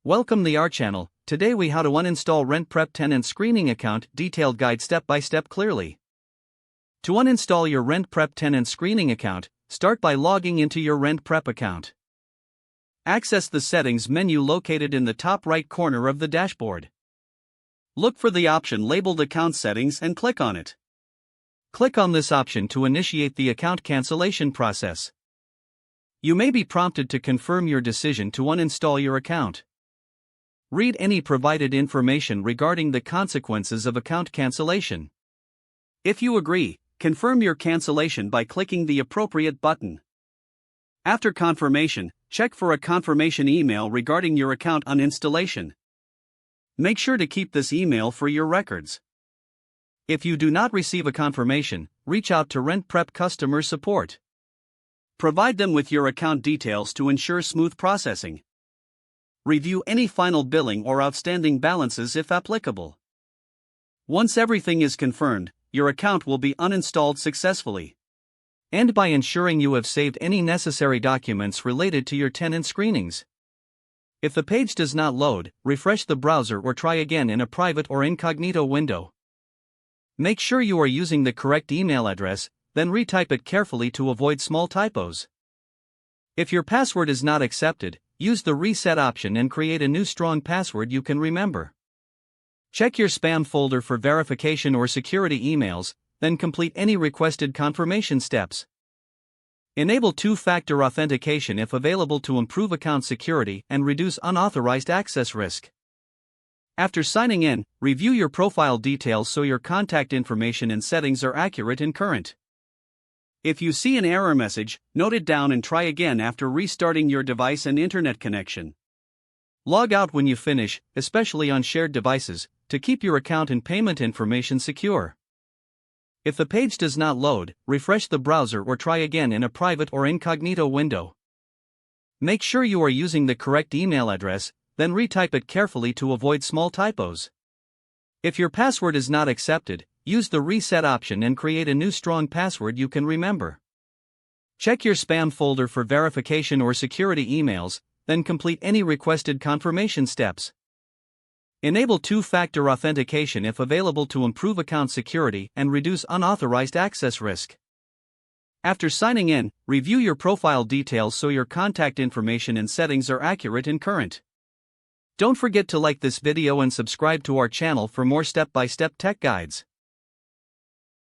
Welcome to our channel. Today we how to uninstall RentPrep tenant screening account detailed guide step by step clearly. To uninstall your RentPrep tenant screening account, start by logging into your RentPrep account. Access the settings menu located in the top right corner of the dashboard. Look for the option labeled account settings and click on it. Click on this option to initiate the account cancellation process. You may be prompted to confirm your decision to uninstall your account. Read any provided information regarding the consequences of account cancellation. If you agree, confirm your cancellation by clicking the appropriate button. After confirmation, check for a confirmation email regarding your account uninstallation. Make sure to keep this email for your records. If you do not receive a confirmation, reach out to RentPrep customer support. Provide them with your account details to ensure smooth processing. Review any final billing or outstanding balances if applicable. Once everything is confirmed, your account will be uninstalled successfully. End by ensuring you have saved any necessary documents related to your tenant screenings. If the page does not load, refresh the browser or try again in a private or incognito window. Make sure you are using the correct email address, then retype it carefully to avoid small typos. If your password is not accepted, use the reset option and create a new strong password you can remember. Check your spam folder for verification or security emails, then complete any requested confirmation steps. Enable two-factor authentication if available to improve account security and reduce unauthorized access risk. After signing in, review your profile details so your contact information and settings are accurate and current. If you see an error message, note it down and try again after restarting your device and internet connection. Log out when you finish, especially on shared devices, to keep your account and payment information secure. If the page does not load, refresh the browser or try again in a private or incognito window. Make sure you are using the correct email address, then retype it carefully to avoid small typos. If your password is not accepted, use the reset option and create a new strong password you can remember. Check your spam folder for verification or security emails, then complete any requested confirmation steps. Enable two-factor authentication if available to improve account security and reduce unauthorized access risk. After signing in, review your profile details so your contact information and settings are accurate and current. Don't forget to like this video and subscribe to our channel for more step-by-step tech guides.